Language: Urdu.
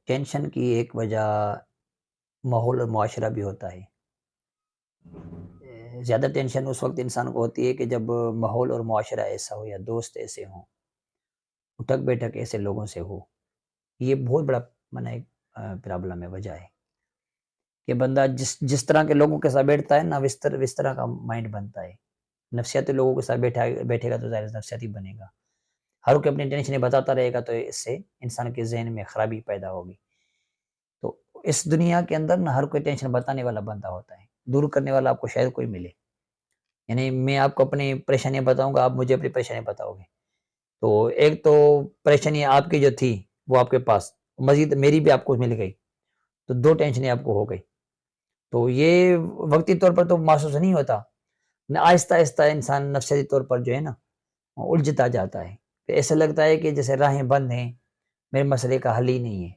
ٹینشن کی ایک وجہ ماحول اور معاشرہ بھی ہوتا ہے۔ زیادہ ٹینشن اس وقت انسان کو ہوتی ہے کہ جب ماحول اور معاشرہ ایسا ہو یا دوست ایسے ہوں، اٹھک بیٹھک ایسے لوگوں سے ہو۔ یہ بہت بڑا ایک پرابلم ہے، وجہ ہے کہ بندہ جس طرح کے لوگوں کے ساتھ بیٹھتا ہے نا، اس طرح کا مائنڈ بنتا ہے۔ نفسیاتی لوگوں کے ساتھ بیٹھے گا تو ظاہر ہے نفسیاتی بنے گا۔ ہر کوئی اپنی ٹینشنیں بتاتا رہے گا تو اس سے انسان کے ذہن میں خرابی پیدا ہوگی۔ تو اس دنیا کے اندر نا ہر کوئی ٹینشن بتانے والا بندہ ہوتا ہے، دور کرنے والا آپ کو شاید کوئی ملے۔ یعنی میں آپ کو اپنی پریشانیاں بتاؤں گا، آپ مجھے اپنی پریشانیاں بتاؤ گے، تو ایک تو پریشانی آپ کی جو تھی وہ آپ کے پاس، مزید میری بھی آپ کو مل گئی، تو دو ٹینشنیں آپ کو ہو گئی۔ تو یہ وقتی طور پر تو محسوس نہیں ہوتا، نہ آہستہ آہستہ انسان نفسیاتی طور پر جو ہے نا الجھتا جاتا ہے، پھر ایسا لگتا ہے کہ جیسے راہیں بند ہیں، میرے مسئلے کا حل ہی نہیں ہے۔